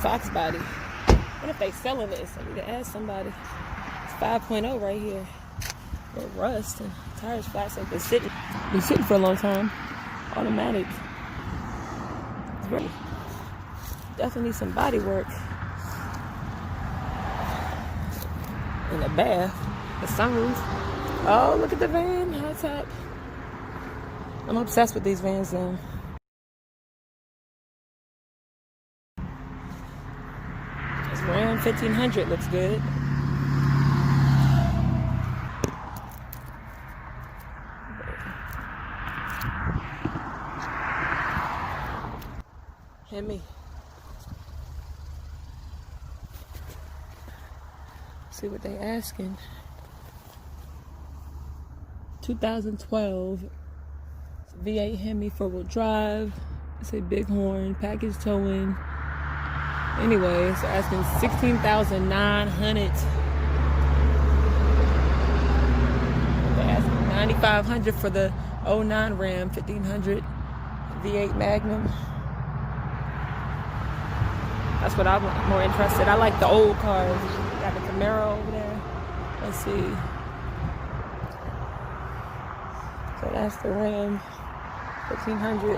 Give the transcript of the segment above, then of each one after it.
Fox body. What if they selling this? I need to ask somebody. It's 5.0 right here. With rust and tires flat, so been sitting for a long time. Automatic. It's really definitely needs some body work. And the bath, the sunroof. Oh, look at the van, high top. I'm obsessed with these vans now. This Ram 1500 looks good. Hemi. See what they asking. 2012 V8 Hemi 4-wheel drive. It's a Bighorn package towing. Anyways, asking $16,900. They're asking $9,500 for the 09 Ram 1500 V8 Magnum. That's what I'm more interested. I like the old cars. Got the Camaro over there. Let's see. So that's the Ram 1500.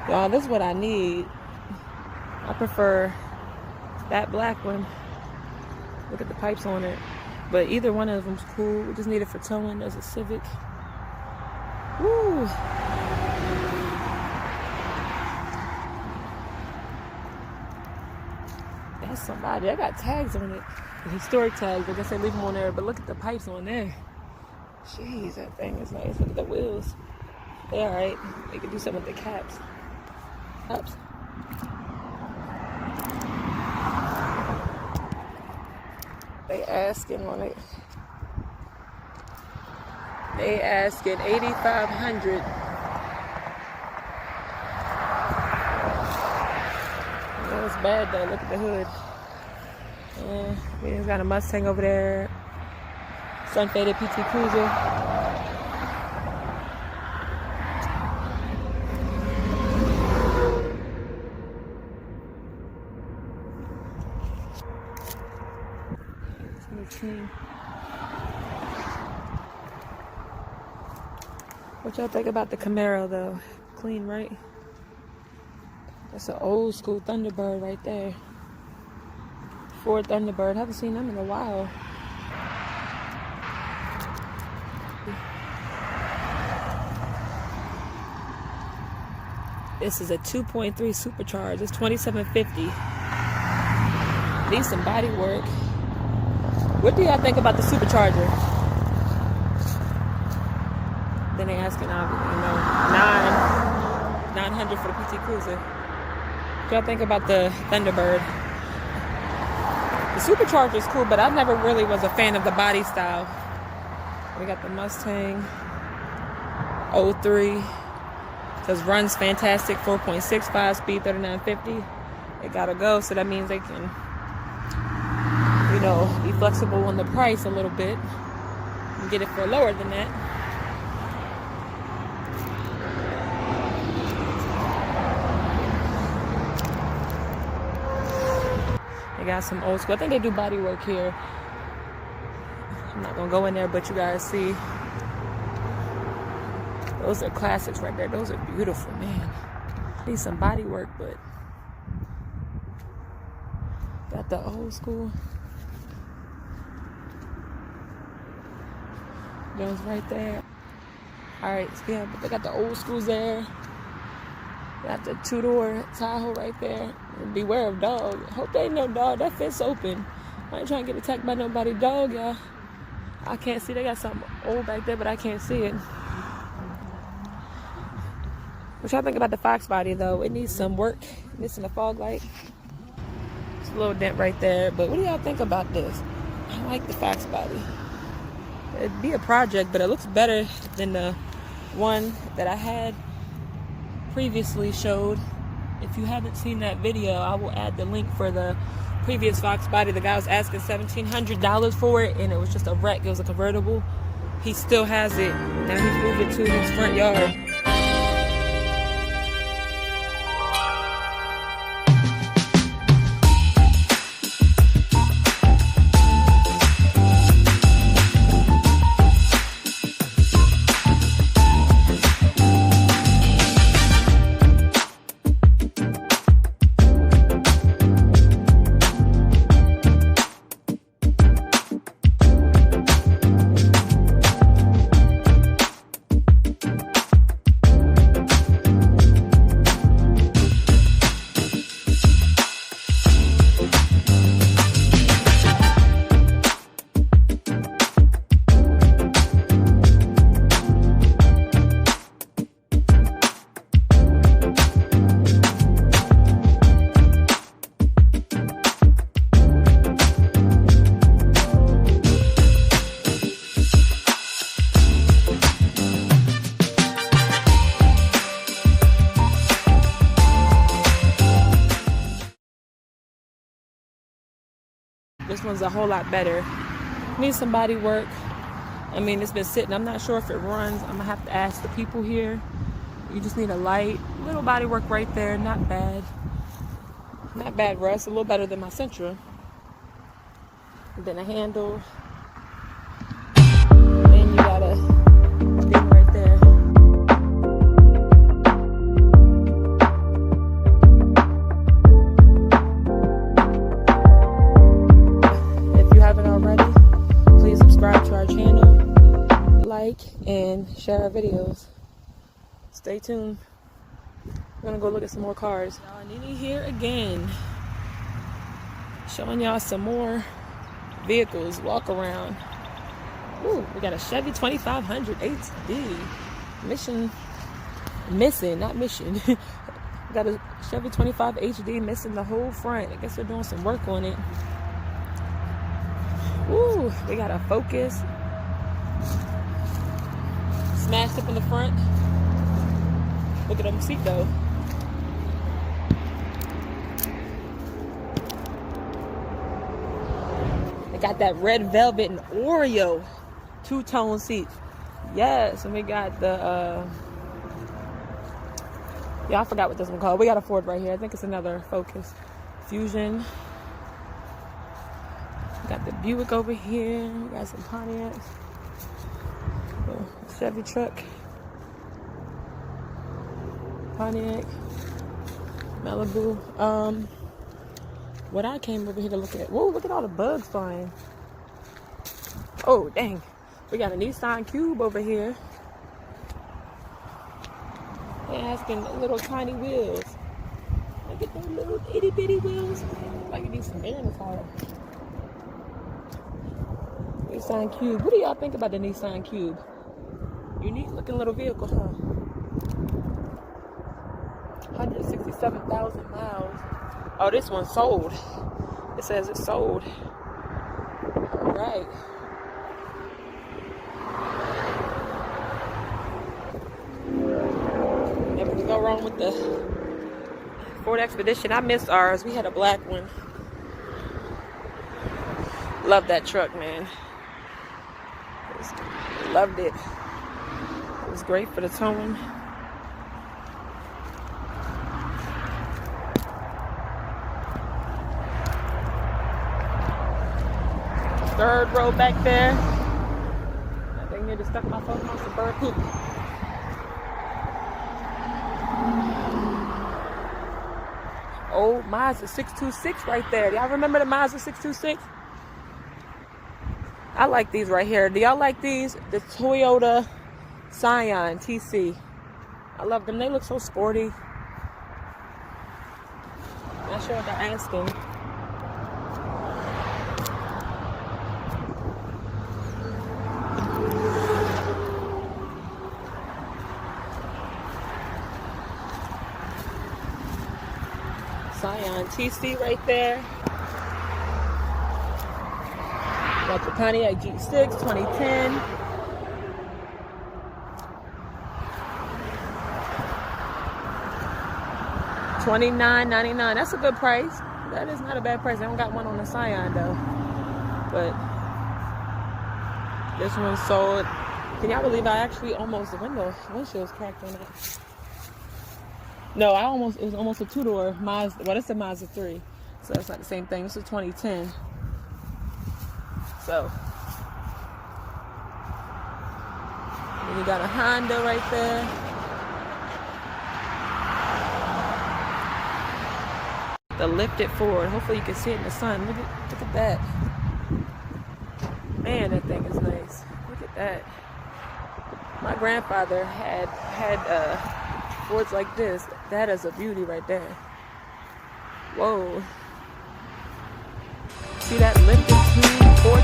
Y'all, this is what I need. I prefer that black one. Look at the pipes on it. But either one of them's cool. We just need it for towing. There's a Civic. Woo! That's somebody. I got tags on it. The historic tags. I guess they leave them on there. But look at the pipes on there. Jeez, that thing is nice. Look at the wheels. They alright. They could do something with the caps. They asking on it. They asking $8,500. That was bad though. Look at the hood. We just got a Mustang over there. Sun faded PT Cruiser. What y'all think about the Camaro though? Clean, right? That's an old school Thunderbird right there. Ford Thunderbird. Haven't seen them in a while. This is a 2.3 supercharged. It's $2,750. Needs some body work. What do y'all think about the supercharger? Then they asking, $900 for the PT Cruiser. What y'all think about the Thunderbird? The supercharger is cool, but I never really was a fan of the body style. We got the Mustang 03. Says runs fantastic, 4.65 speed, 3950. It gotta go, so that means they can, be flexible on the price a little bit and get it for lower than that. They got some old school. I think they do body work here. I'm not gonna go in there, but you guys see. Those are classics right there. Those are beautiful, man. Need some body work, but got the old school. Those right there. Alright, yeah, but they got the old schools there. Got the two-door Tahoe right there. And beware of dog. Hope they ain't no dog. That fence open. I ain't trying to get attacked by nobody dog, y'all. I can't see. They got something old back there, but I can't see it. What y'all think about the Fox body, though? It needs some work. Missing a fog light. It's a little dent right there. But what do y'all think about this? I like the Fox body. It'd be a project, but it looks better than the one that I had previously showed. If you haven't seen that video, I will add the link for the previous Fox body. The guy was asking $1,700 for it, and it was just a wreck. It was a convertible. He still has it. Now he's moved it to his front yard. This one's a whole lot better. Needs some body work. I mean, it's been sitting. I'm not sure if it runs. I'm gonna have to ask the people here. You just need a light, little body work right there. Not bad. Not bad, Russ. A little better than my Sentra. And then a handle. And you got a thing right there. If you haven't already, please subscribe to our channel, like, and share our videos. Stay tuned. We're gonna go look at some more cars. Y'all, Nene here again, showing y'all some more vehicles. Walk around. Ooh, we got a Chevy 2500 HD. Not mission. Got a Chevy 25 HD missing the whole front. I guess they're doing some work on it. Ooh, we got a Focus. Smashed up in the front. Look at them seat though. They got that red velvet and Oreo two-tone seats. Yes, and we got the yeah, I forgot what this one called. We got a Ford right here. I think it's another Focus. Fusion. We got the Buick over here. We got some Pontiacs. Chevy truck. Pontiac. Malibu. What I came over here to look at. Whoa, look at all the bugs flying. Oh, dang. We got a Nissan Cube over here. They're asking little tiny wheels. Look at those little itty bitty wheels. Like you need some air in the car. Nissan Cube. What do y'all think about the Nissan Cube? Unique looking little vehicle, huh? 167,000 miles. Oh, this one sold. It says it's sold. All right. Never can go wrong with the Ford Expedition. I missed ours. We had a black one. Love that truck, man. Loved it. It was great for the towing. Third row back there. I think they just stuck my phone on some bird poop. Old Mazda 626 right there. Y'all remember the Mazda 626? I like these right here. Do y'all like these? The Toyota Scion TC. I love them. They look so sporty. Not sure what they're asking. Scion TC right there. Got the Pontiac G6 2010. $29.99. That's a good price. That is not a bad price. I don't got one on the Scion though. But this one sold. Can y'all believe I actually almost, the windshield's cracked on it. No, it was almost a two-door Mazda. Well, it's a Mazda 3. So it's not the same thing. This is 2010. So. And you got a Honda right there. The lifted Ford. Hopefully you can see it in the sun. Look at that. Man, that thing is nice. Look at that. My grandfather had Fords like this. That is a beauty right there. Whoa. See that lifted Ford?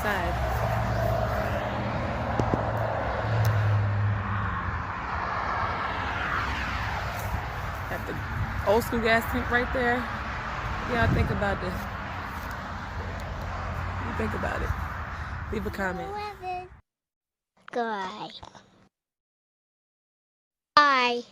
inside. Got the old school gas tank right there. Y'all think about this? What do you think about it? Leave a comment. Good. Bye.